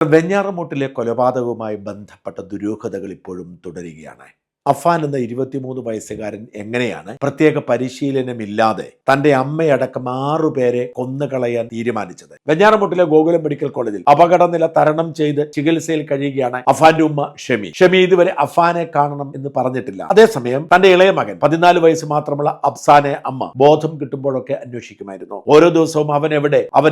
വെഞ്ഞാറമൂട്ടിലെ കൊലപാതകവുമായി ബന്ധപ്പെട്ട ദുരൂഹതകൾ ഇപ്പോഴും തുടരുകയാണ്. അഫാൻ എന്ന 23 വയസ്സുകാരൻ എങ്ങനെയാണ് പ്രത്യേക പരിശീലനമില്ലാതെ തന്റെ അമ്മയടക്കം 6 പേരെ കൊന്നുകളയാൻ തീരുമാനിച്ചത്? വെഞ്ഞാറമൂട്ടിലെ ഗോകുലം മെഡിക്കൽ കോളേജിൽ അപകടനില തരണം ചെയ്ത് ചികിത്സയിൽ കഴിയുകയാണ് അഫാന്റെ ഉമ്മ ഷെമി. ഷെമി ഇതുവരെ അഫാനെ കാണണം എന്ന് പറഞ്ഞിട്ടില്ല. അതേസമയം തന്റെ ഇളയ മകൻ 14 വയസ്സ് മാത്രമുള്ള അഫ്സാനെ അമ്മ ബോധം കിട്ടുമ്പോഴൊക്കെ അന്വേഷിക്കുമായിരുന്നു. ഓരോ ദിവസവും അവൻ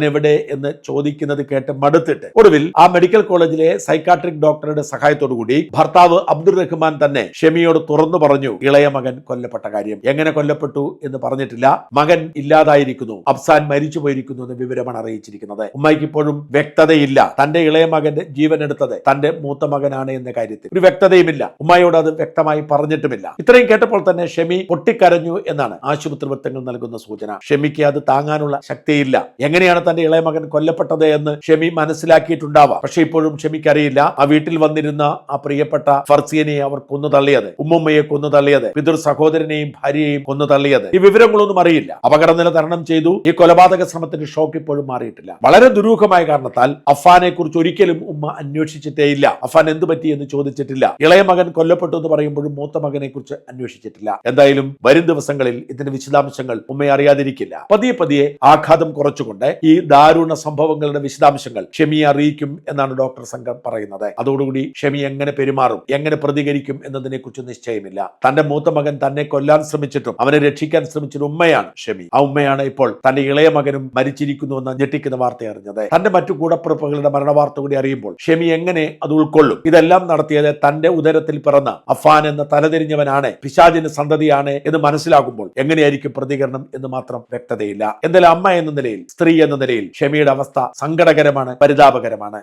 എവിടെ എന്ന് ചോദിക്കുന്നത് കേട്ട് മടുത്തിട്ട് ഒടുവിൽ ആ മെഡിക്കൽ കോളേജിലെ സൈക്കാട്രിക് ഡോക്ടറുടെ സഹായത്തോടുകൂടി ഭർത്താവ് അബ്ദുൾ റഹ്മാൻ തന്നെ ഷെമിയോട് തുറന്നു പറഞ്ഞു ഇളയ മകൻ കൊല്ലപ്പെട്ട കാര്യം. എങ്ങനെ കൊല്ലപ്പെട്ടു എന്ന് പറഞ്ഞിട്ടില്ല. മകൻ ഇല്ലാതായിരിക്കുന്നു, അഫ്സാൻ മരിച്ചു പോയിരിക്കുന്നു എന്ന വിവരമാണ് അറിയിച്ചിരിക്കുന്നത്. ഉമ്മയ്ക്ക് ഇപ്പോഴും വ്യക്തതയില്ല തന്റെ ഇളയ മകന്റെ ജീവൻ എടുത്തത് തന്റെ മൂത്ത മകനാണ് എന്ന കാര്യത്തിൽ ഒരു വ്യക്തതയുമില്ല. ഉമ്മയോട് അത് വ്യക്തമായി പറഞ്ഞിട്ടുമില്ല. ഇത്രയും കേട്ടപ്പോൾ തന്നെ ഷെമി പൊട്ടിക്കരഞ്ഞു എന്നാണ് ആശുപത്രി വൃത്തങ്ങൾ നൽകുന്ന സൂചന. ഷെമിക്ക് അത് താങ്ങാനുള്ള ശക്തിയില്ല. എങ്ങനെയാണ് തന്റെ ഇളയ മകൻ കൊല്ലപ്പെട്ടത് എന്ന് ഷെമി മനസ്സിലാക്കിയിട്ടുണ്ടാവാം. പക്ഷെ ഇപ്പോഴും ഷെമിക്ക് അറിയില്ല ആ വീട്ടിൽ വന്നിരുന്ന ആ പ്രിയപ്പെട്ട ഫർസിയനെ അവർ കൊന്നു തള്ളിയത്, ഉമ്മുമ്മയെ കൊന്നു തള്ളിയത്, പിതൃ സഹോദരനെയും ഭാര്യയെയും കൊന്നു തള്ളിയത്, ഈ വിവരങ്ങളൊന്നും അറിയില്ല. അപകടനില തരണം ചെയ്തു. ഈ കൊലപാതക ശ്രമത്തിന്റെ ഷോക്ക് ഇപ്പോഴും മാറിയിട്ടില്ല. വളരെ ദുരൂഹമായ കാരണത്താൽ അഫാനെ കുറിച്ച് ഒരിക്കലും ഉമ്മ അന്വേഷിച്ചിട്ടേയില്ല. അഫാൻ എന്തു പറ്റി എന്ന് ചോദിച്ചിട്ടില്ല. ഇളയ മകൻ കൊല്ലപ്പെട്ടു എന്ന് പറയുമ്പോഴും മൂത്ത മകനെ കുറിച്ച് അന്വേഷിച്ചിട്ടില്ല. എന്തായാലും വരും ദിവസങ്ങളിൽ ഇതിന്റെ വിശദാംശങ്ങൾ ഉമ്മയെ അറിയാതിരിക്കില്ല. പതിയെ ആഘാതം കുറച്ചുകൊണ്ട് ഈ ദാരുണ സംഭവങ്ങളുടെ വിശദാംശങ്ങൾ ഷെമിയെ അറിയിക്കും എന്നാണ് ഡോക്ടർ സംഘം പറയുന്നത്. അതോടുകൂടി ഷെമി എങ്ങനെ പെരുമാറും, എങ്ങനെ പ്രതികരിക്കും എന്നതിനെ കുറിച്ച് നിശ്ചയമില്ല. തന്റെ മൂത്ത മകൻ തന്നെ കൊല്ലാൻ ശ്രമിച്ചിട്ടും അവനെ രക്ഷിക്കാൻ ശ്രമിച്ചൊരു ഉമ്മയാണ് ഷെമി. ആ ഉമ്മയാണ് ഇപ്പോൾ തന്റെ ഇളയ മകനും മരിച്ചിരിക്കുന്നു എന്ന ഞെട്ടിക്കുന്ന വാർത്ത അറിഞ്ഞത്. തന്റെ മറ്റു കൂടപ്പിറപ്പുകളുടെ മരണവാർത്ത കൂടി അറിയുമ്പോൾ ഷെമി എങ്ങനെ അത് ഉൾക്കൊള്ളും? ഇതെല്ലാം നടത്തിയത് തന്റെ ഉദരത്തിൽ പിറന്ന അഫാൻ എന്ന തലതിരിഞ്ഞവനാണ്, പിശാചിന്റെ സന്തതിയാണ് എന്ന് മനസ്സിലാകുമ്പോൾ എങ്ങനെയായിരിക്കും പ്രതികരണം എന്ന് മാത്രം വ്യക്തതയില്ല. എന്തായാലും അമ്മ എന്ന നിലയിൽ, സ്ത്രീ എന്ന നിലയിൽ ഷെമിയുടെ അവസ്ഥ സങ്കടകരമാണ്, പരിതാപകരമാണ്.